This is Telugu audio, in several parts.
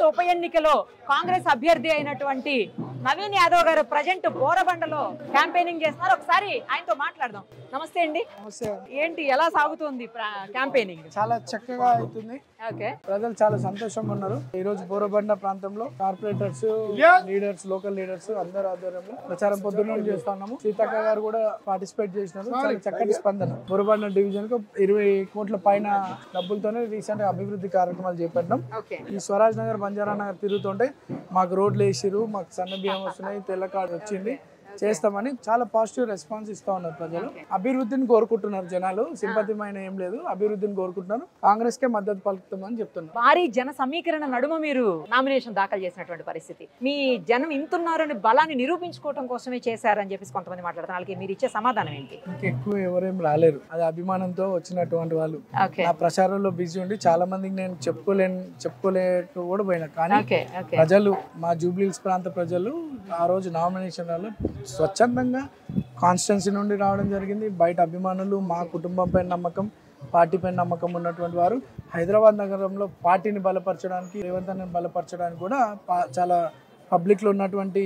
తిరుపతి ఉప ఎన్నికలో కాంగ్రెస్ అభ్యర్థి అయినటువంటి నవీన్ యాదవ్ గారు ప్రజెంట్ బోరబండలో క్యాంపెయినింగ్ చేస్తున్నారు. ఒకసారి ఆయనతో మాట్లాడదాం. నమస్తే అండి. ఏంటి ఎలా సాగుతుంది క్యాంపెయినింగ్? చాలా చక్కగా అవుతుంది. ప్రజలు చాలా సంతోషంగా ఉన్నారు. ఈ రోజు బోరబండ ప్రాంతంలో కార్పొరేటర్స్, లీడర్స్, లోకల్ లీడర్స్ అందరూ ఆధ్వర్యంలో ప్రచారం పొద్దున్న చేస్తున్నాము. సీతక్క గారు కూడా పార్టిసిపేట్ చేసినారు. చాలా చక్కటి స్పందన. బోరబండ డివిజన్ కు 20 కోట్ల పైన డబ్బులతోనే రీసెంట్ గా అభివృద్ధి కార్యక్రమాలు చేపట్టాం. ఈ స్వరాజ్ నగర్, బంజారా నగర్ తిరుగుతుంటే మాకు రోడ్లు వేసిరు, మాకు సన్న బియ్యం వస్తున్నాయి, తెల్ల కార్డు వచ్చింది, చేస్తామని చాలా పాజిటివ్ రెస్పాన్స్ ఇస్తా ఉన్నారు. ప్రజలు అభివృద్ధిని కోరుకుంటున్నారు. జనాలు సింపతిమైన ఏం లేదు, అభివృద్ధిని కోరుకుంటున్నారు. కాంగ్రెస్ కే మద్దతు పలుకుతామని చెప్తున్నారు. భారీ జన సమీకరణ నడుమ మీరు నామినేషన్ దాఖలు చేసినటువంటి పరిస్థితి, మీ జనం ఇంతున్నారని బలాన్ని నిరూపించుకోవడం కోసమే చేశారని చెప్పేసి కొంతమంది మాట్లాడుతున్నారు. వాళ్ళకి మీరు ఇచ్చే సమాధానం ఏంటి? ఎక్కువ ఎవరేం రాలేరు, అది అభిమానంతో వచ్చినటువంటి వాళ్ళు. ఆ ప్రచారంలో బిజీ ఉండి చాలా మందికి నేను చెప్పుకోలేక కూడా పోయినా. కానీ ప్రజలు, మా జూబ్లీహిల్స్ ప్రాంత ప్రజలు ఆ రోజు నామినేషన్ వాళ్ళు స్వచ్ఛందంగా కాన్స్టిట్యున్సీ నుండి రావడం జరిగింది. బయట అభిమానులు, మా కుటుంబం పైన నమ్మకం, పార్టీ పైన నమ్మకం ఉన్నటువంటి వారు హైదరాబాద్ నగరంలో పార్టీని బలపరచడానికి, రేవంత్ అన్నని బలపరచడానికి కూడా చాలా పబ్లిక్లో ఉన్నటువంటి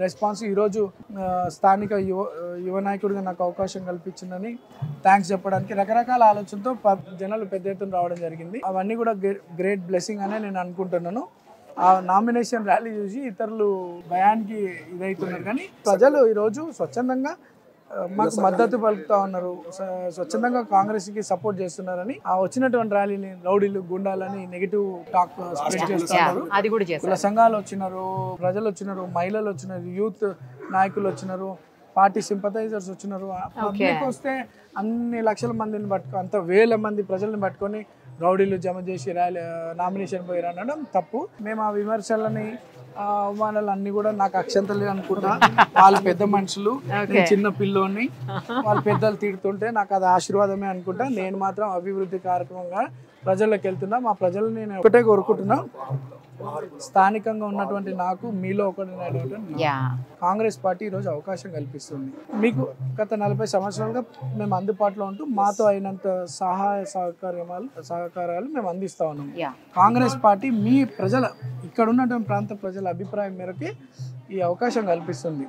రెస్పాన్స్. ఈరోజు స్థానిక యువ నాయకుడిగా నాకు అవకాశం కల్పించిందని థ్యాంక్స్ చెప్పడానికి రకరకాల ఆలోచనతో జనాలు పెద్ద ఎత్తున రావడం జరిగింది. అవన్నీ కూడా గ్రేట్ బ్లెస్సింగ్ అనే నేను అనుకుంటున్నాను. ఆ నామినేషన్ ర్యాలీ చూసి ఇతరులు భయానికి ఇదవుతున్నారు. కానీ ప్రజలు ఈరోజు స్వచ్ఛందంగా మాకు మద్దతు పలుకుతా ఉన్నారు, స్వచ్ఛందంగా కాంగ్రెస్కి సపోర్ట్ చేస్తున్నారని. ఆ వచ్చినటువంటి ర్యాలీని రౌడీలు, గుండాలని నెగిటివ్ టాక్ స్ప్రెడ్ చేస్తున్నారు. కుల సంఘాలు వచ్చినారు, ప్రజలు వచ్చినారు, మహిళలు వచ్చినారు, యూత్ నాయకులు వచ్చినారు, పార్టీ సింపథైజర్స్ వచ్చినారు. పబ్లిక్ వస్తే అన్ని లక్షల మందిని పట్టుకొని, అంత వేల మంది ప్రజల్ని పట్టుకొని రౌడీలు జమ చేసి నామినేషన్ పోయి అనడం తప్పు. మేము ఆ విమర్శలని, అవమానాలు అన్ని కూడా నాకు అక్షంతలే అనుకుంటా. వాళ్ళు పెద్ద మనుషులు, నేను చిన్న పిల్లోని, వాళ్ళు పెద్దలు తిడుతుంటే నాకు అది ఆశీర్వాదమే అనుకుంటా. నేను మాత్రం అభివృద్ధి కార్యక్రమంగా ప్రజల్లోకి వెళ్తున్నా. మా ప్రజలు నేను ఒకటే కోరుకుంటున్నా, స్థానికంగా ఉన్నటువంటి నాకు మీలో ఒకటి కాంగ్రెస్ పార్టీ ఈరోజు అవకాశం కల్పిస్తుంది. మీకు గత 40 సంవత్సరాలుగా మేము అందుబాటులో ఉంటూ మాతో అయినంత సహాయ సహకారాలు మేము అందిస్తా ఉన్నాం. కాంగ్రెస్ పార్టీ మీ ప్రజల, ఇక్కడ ఉన్నటువంటి ప్రాంత ప్రజల అభిప్రాయం మేరకే ఈ అవకాశం కల్పిస్తుంది.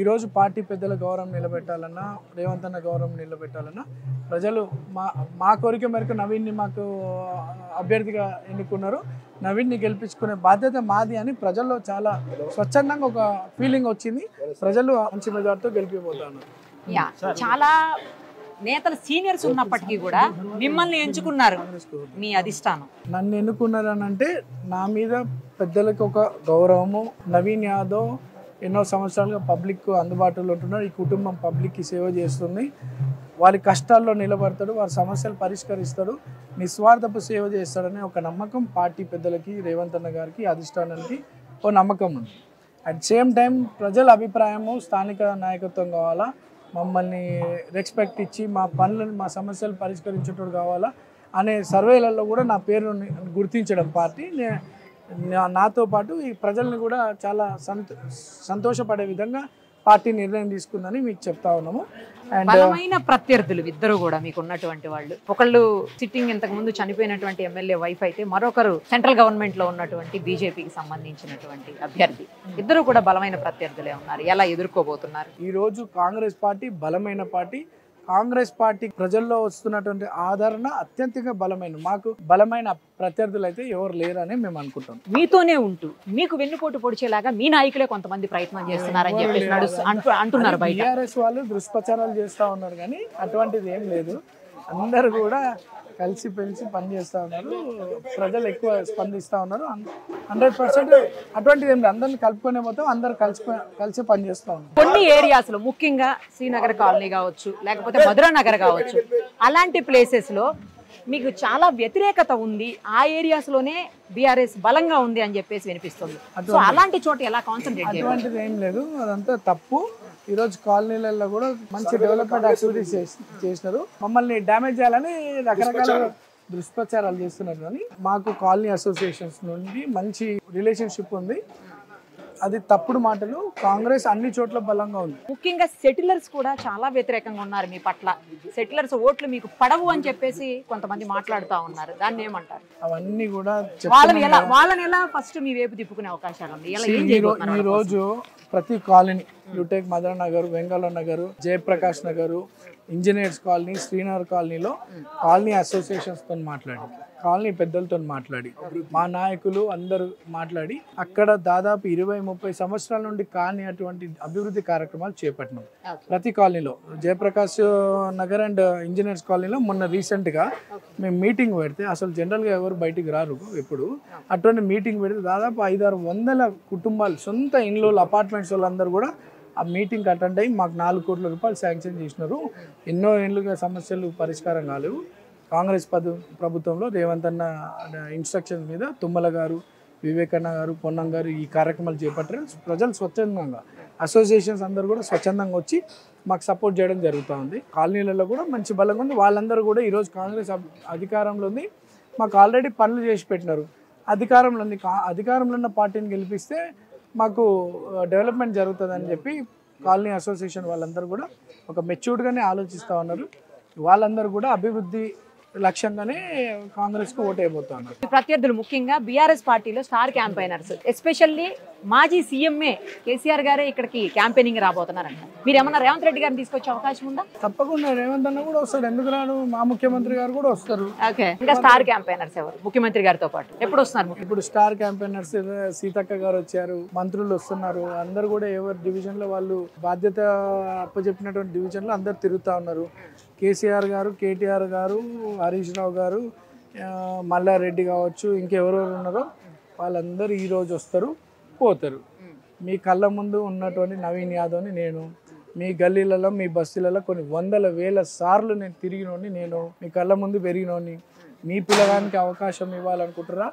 ఈరోజు పార్టీ పెద్దల గౌరవం నిలబెట్టాలన్నా, రేవంత్ అన్న గౌరవం నిలబెట్టాలన్నా ప్రజలు మా కోరిక మేరకు నవీన్ని మాకు అభ్యర్థిగా ఎన్నుకున్నారు. నవీన్ని గెలిపించుకునే బాధ్యత మాది అని ప్రజల్లో చాలా స్వచ్ఛందంగా ఒక ఫీలింగ్ వచ్చింది. ప్రజలు మంచి మెజార్టీతో గెలిపిపోతారు. చాలా నేతలు సీనియర్స్ ఉన్నప్పటికీ కూడా మిమ్మల్ని ఎంచుకున్నారు మీ అధిష్టానం. నన్ను ఎన్నుకున్నారు అని అంటే నా మీద పెద్దలకు ఒక గౌరవము. నవీన్ యాదవ్ ఎన్నో సంవత్సరాలుగా పబ్లిక్ అందుబాటులో ఉంటున్నాడు. ఈ కుటుంబం పబ్లిక్కి సేవ చేస్తుంది. వారి కష్టాల్లో నిలబడతాడు, వారి సమస్యలు పరిష్కరిస్తాడు, నిస్వార్థపు సేవ చేస్తాడని ఒక నమ్మకం పార్టీ పెద్దలకి, రేవంత్ అన్న గారికి, అధిష్టానానికి ఓ నమ్మకం ఉంది. అట్ సేమ్ టైం ప్రజల అభిప్రాయము, స్థానిక నాయకత్వం కావాలా, మమ్మల్ని రెస్పెక్ట్ ఇచ్చి మా పనులను, మా సమస్యలు పరిష్కరించేటోడు కావాలా అనే సర్వేలలో కూడా నా పేరు గుర్తించడం పార్టీ నాతో పాటు ఈ ప్రజల్ని కూడా చాలా సంతోషపడే విధంగా పార్టీ నిర్ణయం తీసుకుందని మీకు చెప్తా ఉన్నాము. అండ్ బలమైన ప్రత్యర్థులు ఇద్దరు కూడా మీకు ఉన్నటువంటి వాళ్ళు, ఒకళ్ళు సిట్టింగ్ ఇంతకు ముందు చనిపోయినటువంటి ఎమ్మెల్యే వైఫ్ అయితే, మరొకరు సెంట్రల్ గవర్నమెంట్ లో ఉన్నటువంటి బీజేపీకి సంబంధించినటువంటి అభ్యర్థి. ఇద్దరు కూడా బలమైన ప్రత్యర్థులే ఉన్నారు. ఎలా ఎదుర్కోబోతున్నారు? ఈ రోజు కాంగ్రెస్ పార్టీ బలమైన పార్టీ. కాంగ్రెస్ పార్టీ ప్రజల్లో వస్తున్నటువంటి ఆదరణ అత్యంతగా బలమైన, మాకు బలమైన ప్రత్యర్థులు అయితే ఎవరు లేరని మేము అనుకుంటాం. మీతోనే ఉంటూ మీకు వెన్నుపోటు పొడిచేలాగా మీ నాయకులే కొంతమంది ప్రయత్నం చేస్తున్నారని చెప్పేసి అంటున్నారు. టీఆర్ఎస్ వాళ్ళు దుష్ప్రచారాలు చేస్తూ ఉన్నారు, కానీ అటువంటిది ఏం లేదు. అందరు కూడా కలిసి పెలిసి పనిచేస్తూ ఉన్నారు. ప్రజలు ఎక్కువ స్పందిస్తూ ఉన్నారు. 100% అటువంటిది ఏం లేదు. అందరిని కలుపుకునే మొత్తం అందరు కలిసి పనిచేస్తూ ఉన్నారు. కొన్ని ఏరియాస్ లో, ముఖ్యంగా శ్రీనగర్ కాలనీ కావచ్చు, లేకపోతే మధురా నగర్ కావచ్చు, అలాంటి ప్లేసెస్ లో మీకు చాలా వ్యతిరేకత ఉంది. ఆ ఏరియాస్ లోనే బీఆర్ఎస్ బలంగా ఉంది అని చెప్పేసి వినిపిస్తుంది. సో అలాంటి చోట ఎలా కాన్సన్ట్రేట్ చేయాలి? అటువంటిది ఏం లేదు, అదంతా తప్పు. ఈరోజు కాలనీలలో కూడా మంచి డెవలప్మెంట్ యాక్టివిటీస్ చేసినారు. మమ్మల్ని డ్యామేజ్ చేయాలని రకరకాల దుష్ప్రచారాలు చేస్తున్నారు. కానీ మాకు కాలనీ అసోసియేషన్స్ నుండి మంచి రిలేషన్షిప్ ఉంది. అది తప్పుడు మాటలు. కాంగ్రెస్ అన్ని చోట్ల బలంగా ఉంది. ముఖ్యంగా సెటిలర్స్ కూడా చాలా వ్యతిరేకంగా ఉన్నారు మీ పట్ల. సెటిలర్స్ ఓట్లు మీకు పడవు అని చెప్పేసి కొంతమంది మాట్లాడుతూ ఉన్నారు. దాన్ని ఏమంటారు? అవన్నీ కూడా వాళ్ళని ఎలా ఫస్ట్ మీ వైపు తిప్పుకునే అవకాశాలు ఉంది? ఈ రోజు ప్రతి కాలనీ, లుటేక్ మదన్ నగర్, వెంగళ నగర్, జయప్రకాష్ నగర్, ఇంజనీర్స్ కాలనీ, శ్రీనగర్ కాలనీలో కాలనీ అసోసియేషన్స్తో మాట్లాడి, కాలనీ పెద్దలతో మాట్లాడి, మా నాయకులు అందరూ మాట్లాడి అక్కడ దాదాపు 20-30 సంవత్సరాల నుండి కాని అటువంటి అభివృద్ధి కార్యక్రమాలు చేపట్టినాం ప్రతి కాలనీలో. జయప్రకాష్ నగర్ అండ్ ఇంజనీర్స్ కాలనీలో మొన్న రీసెంట్గా మేము మీటింగ్ పెడితే, అసలు జనరల్గా ఎవరు బయటికి రారు ఎప్పుడు, అటువంటి మీటింగ్ పెడితే దాదాపు 500-600 కుటుంబాలు, సొంత ఇండ్లు, అపార్ట్మెంట్స్ వాళ్ళందరూ కూడా ఆ మీటింగ్కి అటెండ్ అయ్యి మాకు 4 కోట్ల రూపాయలు శాంక్షన్ చేసినారు. ఎన్నో ఏళ్ళుగా సమస్యలు పరిష్కారం కాలేవు. కాంగ్రెస్ ప్రభుత్వంలో రేవంత్ అన్న ఇన్స్ట్రక్షన్స్ మీద తుమ్మల గారు, వివేకన్న గారు, పొన్నం గారు ఈ కార్యక్రమాలు చేపట్టారు. ప్రజలు స్వచ్ఛందంగా, అసోసియేషన్స్ అందరూ కూడా స్వచ్ఛందంగా వచ్చి మాకు సపోర్ట్ చేయడం జరుగుతూ ఉంది. కాలనీలలో కూడా మంచి బలంగా ఉంది. వాళ్ళందరూ కూడా ఈరోజు కాంగ్రెస్ అధికారంలో ఉంది, మాకు ఆల్రెడీ పనులు చేసి పెట్టినారు. అధికారంలో ఉన్న పార్టీని గెలిపిస్తే మాకు డెవలప్మెంట్ జరుగుతుందని చెప్పి కాలనీ అసోసియేషన్ వాళ్ళందరూ కూడా ఒక మెచ్యూర్డ్గానే ఆలోచిస్తూ ఉన్నారు. వాళ్ళందరూ కూడా అభివృద్ధి లక్ష్యంగానే కాంగ్రెస్కు ఓటైపోతున్నారు. ప్రత్యర్థులు ముఖ్యంగా బీఆర్ఎస్ పార్టీలో స్టార్ క్యాంపెయినర్స్, ఎస్పెషల్లీ మాజీ సీఎంఏ కేసీఆర్ గారే ఇక్కడికి క్యాంపెయినింగ్ రాబోతున్నారంట. మీరు ఏమన్నా రేవంత్ రెడ్డి గారిని తీసుకొచ్చే అవకాశం ఉందా? తప్పకుండా రేవంత్ అన్న కూడా వస్తాడు, ఎందుకు రాడు? మా ముఖ్యమంత్రి గారు కూడా వస్తారు. ఓకే, ఇంకా స్టార్ క్యాంపెయినర్స్ ఎవరు ముఖ్యమంత్రి గారితో పాటు ఎప్పుడు వస్తున్నారు? ఇప్పుడు స్టార్ క్యాంపెయినర్స్ సీతక్క గారు వచ్చారు, మంత్రులు వస్తున్నారు. అందరు కూడా ఎవరి డివిజన్ లో వాళ్ళు బాధ్యత అప్పచెప్పినటువంటి డివిజన్ లో అందరు తిరుగుతూ ఉన్నారు. కేసీఆర్ గారు, కేటీఆర్ గారు, హరీష్ రావు గారు, మల్లారెడ్డి కావచ్చు, ఇంకెవరెవరు ఉన్నారో వాళ్ళందరూ ఈరోజు వస్తారు, పోతారు. మీ కళ్ళ ముందు ఉన్నటువంటి నవీన్ యాదవ్ని నేను, మీ గల్లీలలో, మీ బస్తీలలో కొన్ని 100,000 సార్లు నేను తిరిగినోని, నేను మీ కళ్ళ ముందు పెరిగినోని. మీ పిల్లగానికి అవకాశం ఇవ్వాలనుకుంటారా?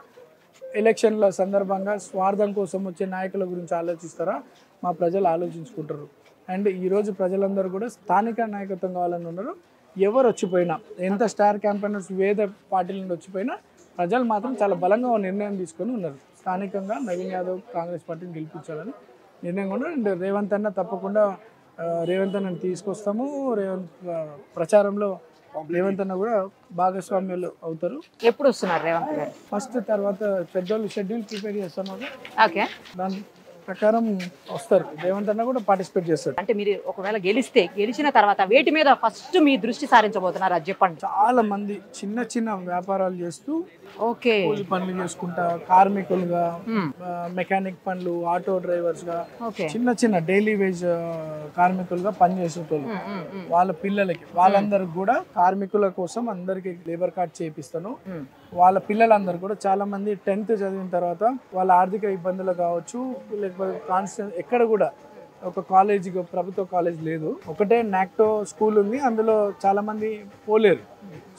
ఎలక్షన్ల సందర్భంగా స్వార్థం కోసం వచ్చే నాయకుల గురించి ఆలోచిస్తారా? మా ప్రజలు ఆలోచించుకుంటారు. అండ్ ఈరోజు ప్రజలందరూ కూడా స్థానిక నాయకత్వం కావాలని ఉన్నారు. ఎవరు వచ్చిపోయినా, ఎంత స్టార్ క్యాంపెయినర్స్ వేద పార్టీల నుండి వచ్చిపోయినా ప్రజలు మాత్రం చాలా బలంగా నిర్ణయం తీసుకొని ఉన్నారు. స్థానికంగా నవీన్ యాదవ్ కాంగ్రెస్ పార్టీని గెలిపించాలని నిర్ణయం కూడా. అండ్ రేవంత్ అన్న తప్పకుండా రేవంత్ అన్నని తీసుకొస్తాము. ప్రచారంలో రేవంత్ అన్న కూడా భాగస్వామ్యాలు అవుతారు. ఎప్పుడు వస్తున్నారు రేవంత్ గారు? ఫస్ట్ తర్వాత పెద్దోళ్ళు షెడ్యూల్ ప్రిపేర్ చేస్తున్నారు. ఓకే, దాని ప్రకారం వస్తారు. రేవంత్ అన్న కూడా పార్టిసిపేట్ చేస్తారు. అంటే మీరు ఒకవేళ గెలిచిన తర్వాత వేటి మీద ఫస్ట్ మీ దృష్టి సారించబోతున్నారు అది చెప్పండి. చాలా మంది చిన్న చిన్న వ్యాపారాలు చేస్తూ, ఓకే, కూలి పనులు చేసుకుంటా, కార్మికులుగా, మెకానిక్ పనులు, ఆటో డ్రైవర్స్ గా, చిన్న చిన్న డైలీ వేజ్ కార్మికులుగా పనిచేసేటోళ్ళు, వాళ్ళ పిల్లలకి, వాళ్ళందరికి కూడా కార్మికుల కోసం అందరికి లేబర్ కార్డ్ చేపిస్తాను. వాళ్ళ పిల్లలందరూ కూడా చాలా మంది 10th చదివిన తర్వాత వాళ్ళ ఆర్థిక ఇబ్బందులు కావచ్చు, లేకపోతే కాన్స్టెంట్ ఎక్కడ కూడా ఒక కాలేజ్, ప్రభుత్వ కాలేజ్ లేదు, ఒకటే నాక్టో స్కూల్ ఉంది, అందులో చాలా మంది పోలేరు.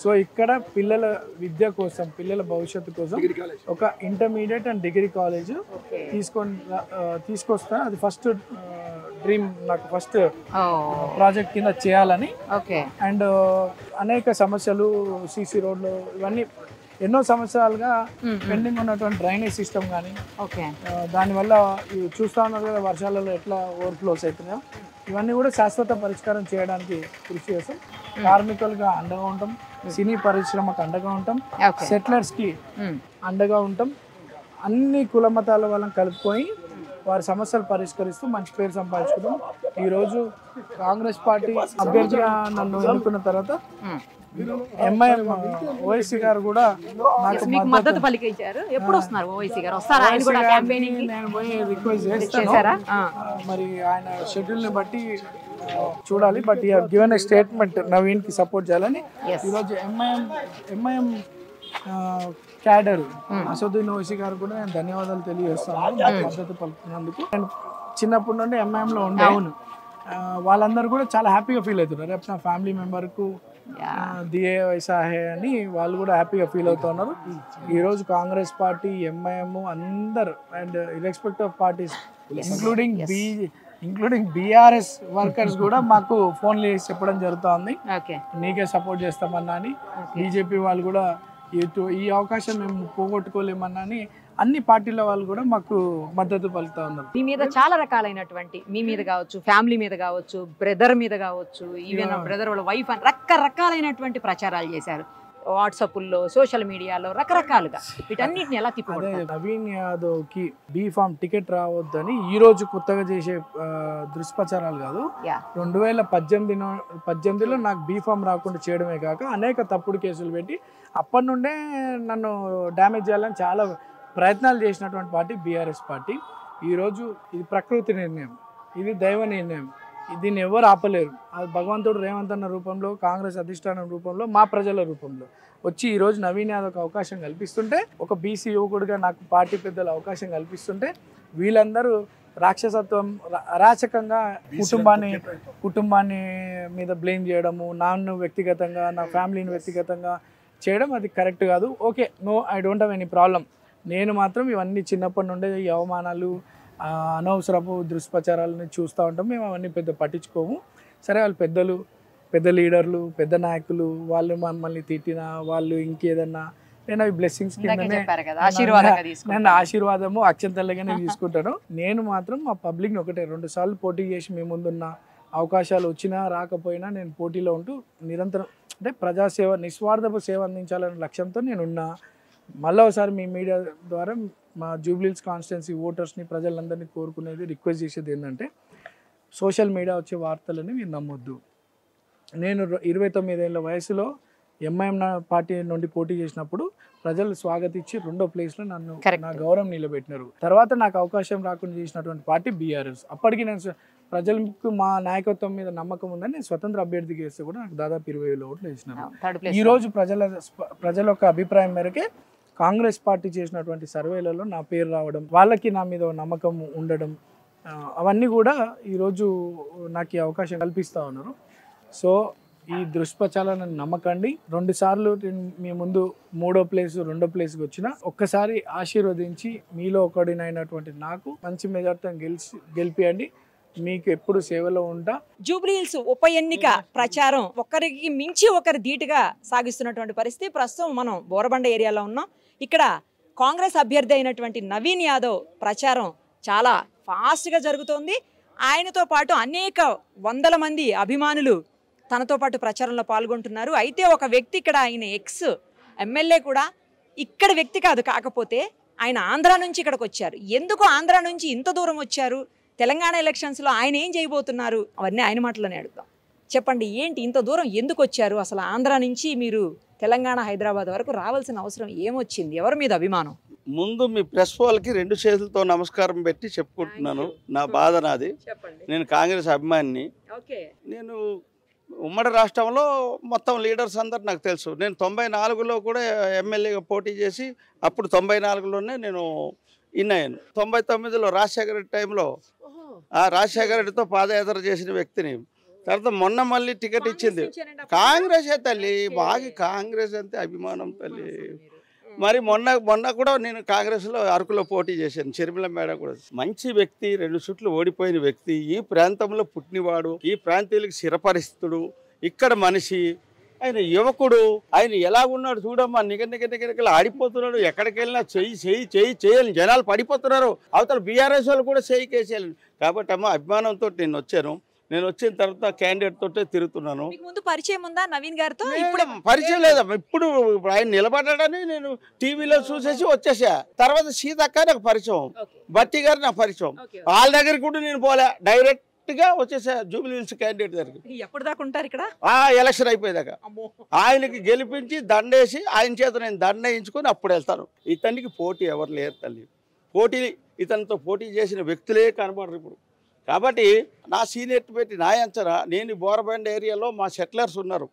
సో ఇక్కడ పిల్లల విద్య కోసం, పిల్లల భవిష్యత్తు కోసం ఒక ఇంటర్మీడియట్ అండ్ డిగ్రీ కాలేజ్ తీసుకొస్తా. అది ఫస్ట్ డ్రీమ్, నాకు ఫస్ట్ ప్రాజెక్ట్ కింద చేయాలని. అండ్ అనేక సమస్యలు, సీసీ రోడ్లు, ఇవన్నీ ఎన్నో సంవత్సరాలుగా పెండింగ్ ఉన్నటువంటి డ్రైనేజ్ సిస్టమ్ కానీ, దానివల్ల చూస్తూ ఉన్నారు కదా వర్షాలలో ఎట్లా ఓవర్ఫ్లోస్ అవుతున్నాయో, ఇవన్నీ కూడా శాశ్వత పరిష్కారం చేయడానికి కృషి చేస్తాం. కార్మికులుగా అండగా ఉంటాం, సినీ పరిశ్రమకు అండగా ఉంటాం, సెటిలర్స్కి అండగా ఉంటాం. అన్ని కుల మతాల వాళ్ళని కలుపుకొని వారి సమస్యలు పరిష్కరిస్తూ మంచి పేరు సంపాదించుకుంటాం. ఈరోజు కాంగ్రెస్ పార్టీ అభ్యర్థిగా నన్ను ఎన్నుకున్న తర్వాత ఎంఐఎం ఓవైసీ గారు కూడా నాకు మద్దతు పలికించారు. ఎప్పుడు వస్తున్నారు ఓవైసీ గారు? వస్తారా? ఆయన కూడా క్యాంపెయినింగ్ నేను పోయి రిక్వెస్ట్ చేస్తాను. మరి ఆయన షెడ్యూల్ ని బట్టి చూడాలి. But you have given a statement Naveen కి సపోర్ట్ చేయాలని. ఈరోజు ఎంఐఎం క్యాడర్ అసదుద్దీన్ ఓవైసీ గారు కూడా నేను ధన్యవాదాలు తెలియజేస్తాను మద్దతు పలుకుతున్నందుకు. నేను చిన్నప్పటి నుండి ఎంఐఎంలో ఉండే, వాళ్ళందరూ కూడా చాలా హ్యాపీగా ఫీల్ అవుతున్నారు. రేపు నా ఫ్యామిలీ మెంబర్కు దియే వైసా హే అని వాళ్ళు కూడా హ్యాపీగా ఫీల్ అవుతున్నారు. ఈరోజు కాంగ్రెస్ పార్టీ, ఎంఐఎం అందరు and irrespective of parties including BRS workers కూడా మాకు ఫోన్లు చేసి చెప్పడం జరుగుతుంది, నీకే సపోర్ట్ చేస్తామన్నా అని. బీజేపీ వాళ్ళు కూడా ఈ అవకాశం మేము పోగొట్టుకోలేమన్నా అని అన్ని పార్టీల వాళ్ళు కూడా మాకు మద్దతు పలుకుతా ఉన్నారు. మీ మీద చాలా రకాలైనటువంటి, మీ మీద కావచ్చు, ఫ్యామిలీ మీద కావచ్చు, బ్రదర్ మీద కావచ్చు, ఈవెన్ బ్రదర్ వాళ్ళ వైఫ్ అని రకరకాలైనటువంటి ప్రచారాలు చేశారు వాట్సాప్లో, సోషల్ మీడియాలో, రకరకాలుగా. వీటన్నిటిని ఎలా తిప్పుకుంటారు? నవీన్ యాదవ్కి బీఫామ్ టికెట్ రావద్దని ఈ రోజు కొత్తగా చేసే దుష్ప్రచారాలు కాదు. 2018లో నాకు బీఫామ్ రాకుండా చేయడమే కాక అనేక తప్పుడు కేసులు పెట్టి అప్పటి నుండే నన్ను డ్యామేజ్ చేయాలని చాలా ప్రయత్నాలు చేసినటువంటి పార్టీ బీఆర్ఎస్ పార్టీ. ఈరోజు ఇది ప్రకృతి నిర్ణయం, ఇది దైవ నిర్ణయం, దీన్ని ఎవరు ఆపలేరు. అది భగవంతుడు రేవంత్ అన్న రూపంలో, కాంగ్రెస్ అధిష్టానం రూపంలో, మా ప్రజల రూపంలో వచ్చి ఈరోజు నవీన్ యాదవ్కి అవకాశం కల్పిస్తుంటే, ఒక బీసీ యువకుడిగా నాకు పార్టీ పెద్దలు అవకాశం కల్పిస్తుంటే, వీళ్ళందరూ రాక్షసత్వం, అరాచకంగా కుటుంబాన్ని మీద బ్లేమ్ చేయడము, నన్ను వ్యక్తిగతంగా, నా ఫ్యామిలీని వ్యక్తిగతంగా చేయడం అది కరెక్ట్ కాదు. Okay, no, I don't have any problem. నేను మాత్రం ఇవన్నీ చిన్నప్పటి నుండే ఈ అవమానాలు, అనవసరపు దుష్ప్రచారాలని చూస్తూ ఉంటాం. మేము అవన్నీ పెద్ద పట్టించుకోము. సరే, వాళ్ళు పెద్ద లీడర్లు, పెద్ద నాయకులు, వాళ్ళు మమ్మల్ని తిట్టినా, వాళ్ళు ఇంకేదన్నా, నేను అవి బ్లెస్సింగ్స్ కిందనే, నేను ఆశీర్వాదము అక్షంతలుగానే తీసుకుంటాను. నేను మాత్రం మా పబ్లిక్ని ఒకటే 2 సార్లు పోటీ చేసి మీ ముందున్న అవకాశాలు వచ్చినా రాకపోయినా నేను పోటీలో ఉంటూ నిరంతరం అంటే ప్రజాసేవ, నిస్వార్థపు సేవ అందించాలనే లక్ష్యంతో నేనున్నా. మళ్ళీ ఒకసారి మీ మీడియా ద్వారా మా జూబ్లీహిల్స్ కాన్స్టిట్యున్సీ ఓటర్స్ని, ప్రజలందరినీ కోరుకునేది, రిక్వెస్ట్ చేసేది ఏంటంటే, సోషల్ మీడియా వచ్చే వార్తలని మీరు నమ్మొద్దు. నేను 29 ఏళ్ళ వయసులో ఎంఐఎం పార్టీ నుండి పోటీ చేసినప్పుడు ప్రజలు స్వాగతించి 2వ ప్లేస్లో నన్ను, నా గౌరవం నిలబెట్టినారు. తర్వాత నాకు అవకాశం రాకుండా చేసినటువంటి పార్టీ బీఆర్ఎస్. అప్పటికి నేను ప్రజలకు మా నాయకత్వం మీద నమ్మకం ఉందని నేను స్వతంత్ర అభ్యర్థికి వేస్తే కూడా నాకు దాదాపు 20,000 ఓట్లు వేసినాను. ఈరోజు ప్రజల యొక్క అభిప్రాయం మేరకే కాంగ్రెస్ పార్టీ చేసినటువంటి సర్వేలలో నా పేరు రావడం, వాళ్ళకి నా మీద నమ్మకం ఉండడం, అవన్నీ కూడా ఈరోజు నాకు ఈ అవకాశం కల్పిస్తూ ఉన్నారు. సో ఈ దుష్ప్రచారాలను నమ్మకండి. 2 సార్లు మీ ముందు 3వ ప్లేస్, 2వ ప్లేస్కి వచ్చిన ఒక్కసారి ఆశీర్వదించి మీలో ఒకడినైనటువంటి నాకు మంచి మెజార్టీతో గెలిపియండి. మీకు ఎప్పుడు సేవలో ఉంటా. జూబ్లీహిల్స్ ఉప ఎన్నిక ప్రచారం ఒకరికి మించి ఒకరు ధీటుగా సాగిస్తున్నటువంటి పరిస్థితి. ప్రస్తుతం మనం బోరబండ ఏరియాలో ఉన్నాం. ఇక్కడ కాంగ్రెస్ అభ్యర్థి అయినటువంటి నవీన్ యాదవ్ ప్రచారం చాలా ఫాస్ట్గా జరుగుతోంది. ఆయనతో పాటు అనేక వందల మంది అభిమానులు తనతో పాటు ప్రచారంలో పాల్గొంటున్నారు. అయితే ఒక వ్యక్తి, ఇక్కడ ఆయన ఎక్స్ ఎమ్మెల్యే కూడా ఇక్కడ వ్యక్తి కాదు, కాకపోతే ఆయన ఆంధ్ర నుంచి ఇక్కడికి వచ్చారు. ఎందుకు ఆంధ్ర నుంచి ఇంత దూరం వచ్చారు, తెలంగాణ ఎలక్షన్స్లో ఆయన ఏం చేయబోతున్నారు, అవన్నీ ఆయన మాటలోనే అడుగుతాం. చెప్పండి, ఏంటి ఇంత దూరం ఎందుకు వచ్చారు? అసలు ఆంధ్ర నుంచి మీరు తెలంగాణ, హైదరాబాద్ వరకు రావాల్సిన అవసరం ఏమొచ్చింది? ఎవరి మీద అభిమానం? ముందు మీ ప్రెస్ వాళ్ళకి 2 చేతులతో నమస్కారం పెట్టి చెప్పుకుంటున్నాను. నా బాధ నాది. నేను కాంగ్రెస్ అభిమానిని. నేను ఉమ్మడి రాష్ట్రంలో మొత్తం లీడర్స్ అందరు నాకు తెలుసు. నేను 94లో కూడా ఎమ్మెల్యేగా పోటీ చేసి అప్పుడు 94లోనే నేను ఇన్నయ్యాను. 99లో రాజశేఖర రెడ్డి టైంలో రాజశేఖర రెడ్డితో పాదయాత్ర చేసిన వ్యక్తిని. తర్వాత మొన్న మళ్ళీ టికెట్ ఇచ్చింది కాంగ్రెసే తల్లి. బాగా కాంగ్రెస్ అంతే అభిమానం తల్లి. మరి మొన్న కూడా నేను కాంగ్రెస్లో అరకులో పోటీ చేశాను. షర్మిల మేడం కూడా మంచి వ్యక్తి, 2 చుట్లు ఓడిపోయిన వ్యక్తి, ఈ ప్రాంతంలో పుట్టినవాడు, ఈ ప్రాంతీయులకు చిరపరిస్థితుడు, ఇక్కడ మనిషి, ఆయన యువకుడు, ఆయన ఎలాగున్నాడు చూడమ్మా. నిగనిగనిగనిగలు ఆడిపోతున్నాడు. ఎక్కడికి వెళ్ళినా చేయాలి, జనాలు పడిపోతున్నారు. అవతల బీఆర్ఎస్ వాళ్ళు కూడా కేసేయాలి. కాబట్టి అమ్మ అభిమానంతో నేను వచ్చాను. నేను వచ్చిన తర్వాత క్యాండిడేట్ తోటే తిరుగుతున్నాను. ముందు పరిచయం ఉందా నవీన్ గారితో? ఇప్పుడు పరిచయం లేదా. ఇప్పుడు ఆయన నిలబడ్డాడని నేను టీవీలో చూసేసి వచ్చేసా. తర్వాత సీతక్క నాకు పరిచయం, బట్టి గారు నాకు పరిచయం. వాళ్ళ దగ్గరికి కూడా నేను పోలే, డైరెక్ట్ గా వచ్చేసా జూబ్లీహిల్స్ క్యాండిడేట్ దగ్గరికి. ఎప్పుడు దాకా ఉంటారు ఇక్కడ? ఎలక్షన్ అయిపోయేదాకా. ఆయనకి గెలిపించి దండేసి ఆయన చేత నేను దండ వేయించుకొని అప్పుడు వెళ్తాను. ఇతనికి పోటీ ఎవరు లేరు తల్లి. ఇతనితో పోటీ చేసిన వ్యక్తులే కనబడరు ఇప్పుడు. కాబట్టి నా సీనియర్ పెట్టి నా అంచనా, నేను బోరబండ ఏరియాలో మా సెటిలర్స్ ఉన్నారు.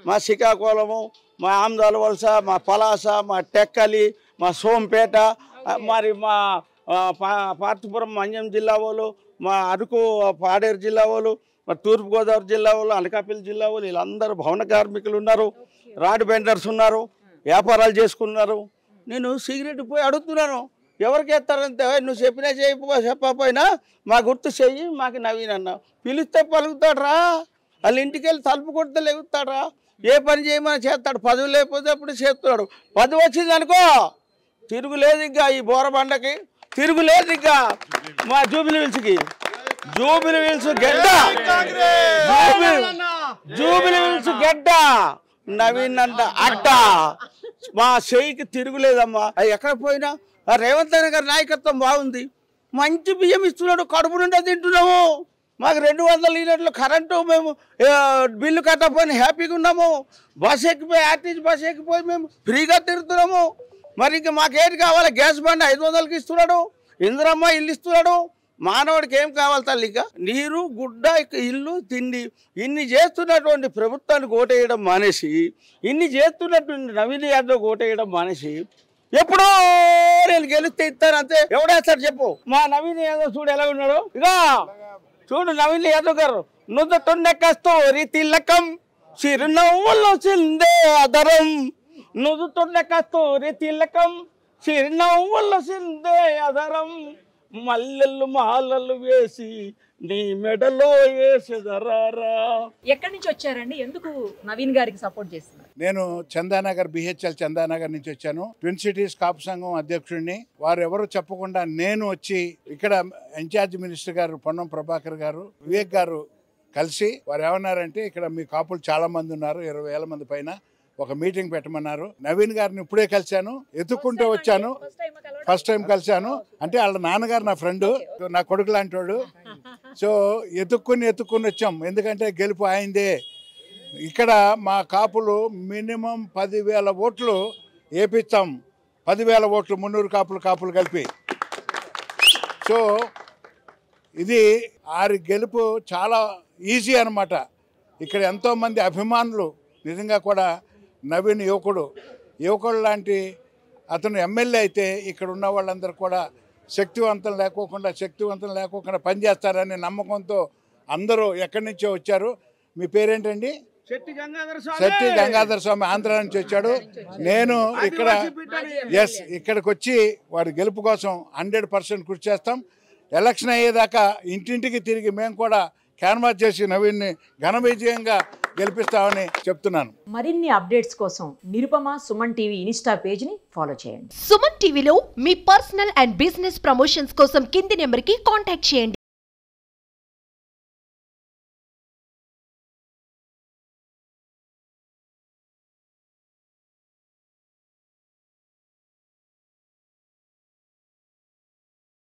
మా శ్రీకాకుళము, మా ఆమ్దాల వలస, మా పలాస, మా టెక్కలి, మా సోంపేట, మరి మా పార్తిపురం మంజం జిల్లా వాళ్ళు, మా అరకు పాడేరు జిల్లా వాళ్ళు, మా తూర్పుగోదావరి జిల్లా వాళ్ళు, అనకాపల్లి జిల్లా వాళ్ళు, వీళ్ళందరూ భవన కార్మికులు ఉన్నారు, రాడ్ బెండర్స్ ఉన్నారు, వ్యాపారాలు చేసుకున్నారు. నేను సిగరెట్ పోయి అడుగుతున్నాను, ఎవరికి వేస్తారంటే నువ్వు చెప్పినా చెప్పకపోయినా మా గుర్తు చెయ్యి, మాకు నవీన్ అన్న పిలిస్తే పలుకుతాడరా. వాళ్ళ ఇంటికి వెళ్ళి తలుపు కొడితే లేగుతాడరా. ఏ పని చేయమని చేస్తాడు. 10 లేకపోతే అప్పుడు చేస్తున్నాడు. 10 వచ్చింది అనుకో, తిరుగులేదు ఇంకా ఈ బోరబండకి, తిరుగులేదు ఇంకా మా జూబిలీ హిల్స్కి. జూబిలీ హిల్స్ గడ్డ, జూబిలీ హిల్స్ గడ్డ, నవీన్ అడ్డ, మా షేయికి తిరుగులేదమ్మా. అది ఎక్కడ పోయినా రేవంత్ రెడ్డి గారి నాయకత్వం బాగుంది. మంచి బియ్యం ఇస్తున్నాడు, కడుపు నిండా తింటున్నాము. మాకు 200 యూనిట్ల కరెంటు, మేము బిల్లు కట్టకపోయినా హ్యాపీగా ఉన్నాము. బస్ ఎక్కిపోయి ఆర్టీసీ బస్ ఎక్కిపోయి మేము ఫ్రీగా తిరుగుతున్నాము. మరి ఇంకా మాకేంటి కావాలి? గ్యాస్ బండ్ 500కి ఇస్తున్నాడు, ఇందిరమ్మ ఇల్లు ఇస్తున్నాడు. మానవుడికి ఏం కావాలి తల్లి? ఇక నీరు, గుడ్డ, ఇల్లు, తిండి, ఇన్ని చేస్తున్నటువంటి ప్రభుత్వానికి ఓటేయడం మానేసి, ఇన్ని చేస్తున్నటువంటి నవీన్ యాదవ్ ఓటేయడం మానేసి, ఎప్పుడో నేను గెలిస్తే ఇస్తాను అంతే. ఎవడేస్తాడు చెప్పు? మా నవీన్ యాదవ్ చూడు ఎలా ఉన్నాడు. ఇక చూడు నవీన్ యాదవ్ గారు, నుదుటొన్నెక్కస్తోరి తిలకం, చిరునవ్వులు చిందే అదరం, నుదుటొన్నెక్కస్తోరి తిలకం, చిరునవ్వులు చిందే అదరం, మల్లెలు మాలలు వేసి నీ మెడలో వేసేదరారా. ఎక్కడి నుంచి వచ్చారండి? ఎందుకు నవీన్ గారికి సపోర్ట్ చేస్తున్నారు? నేను చందానగర్, బిహెచ్ఎల్ చందానగర్ నుంచి వచ్చాను. ట్విన్ సిటీస్ కాపు సంఘం అధ్యక్షుడిని. వారు ఎవరు చెప్పకుండా నేను వచ్చి ఇక్కడ ఇన్ఛార్జ్ మినిస్టర్ గారు పొన్నం ప్రభాకర్ గారు, వివేక్ గారు కలిసి వారు ఏమన్నారంటే, ఇక్కడ మీ కాపులు చాలా మంది ఉన్నారు, 20,000 మంది పైన, ఒక మీటింగ్ పెట్టమన్నారు. నవీన్ గారిని ఇప్పుడే కలిశాను, ఎత్తుక్కుంటూ వచ్చాను. ఫస్ట్ టైం కలిశాను. అంటే వాళ్ళ నాన్నగారు నా ఫ్రెండ్, నా కొడుకు లాంటి వాడు. సో ఎత్తుక్కుని వచ్చాం, ఎందుకంటే గెలుపు అయిందే. ఇక్కడ మా కాపులు మినిమం 10,000 ఓట్లు వేపిస్తాం. 10,000 ఓట్లు, 300 కాపులు కలిపి. సో ఇది ఆరి గెలుపు చాలా ఈజీ అన్నమాట. ఇక్కడ ఎంతోమంది అభిమానులు, నిజంగా కూడా నవీన్ యువకుడు లాంటి అతను ఎమ్మెల్యే అయితే ఇక్కడ ఉన్న వాళ్ళందరూ కూడా శక్తివంతం లేకోకుండా పనిచేస్తారనే నమ్మకంతో అందరూ ఎక్కడి నుంచో వచ్చారు. మీ పేరేంటండి? శెట్టి గంగాధర స్వామి, ఆంధ్ర నుంచి వచ్చాడు. నేను ఇక్కడికి వచ్చి వారి గెలుపు కోసం 100% కృషి చేస్తాం. ఎలక్షన్ అయ్యేదాకా ఇంటింటికి తిరిగి మేము కూడా క్యాన్వాస్ చేసి నవీన్ని ఘన విజయంగా గెలిపిస్తామని చెప్తున్నాను. మరిన్ని అప్డేట్స్ కోసం Nirupama Suman TV Insta page ని ఫాలో చేయండి. సుమన్ టీవీలో మీ పర్సనల్ అండ్ బిజినెస్ ప్రమోషన్స్ కోసం కింది నెంబర్ కి కాంటాక్ట్ చేయండి.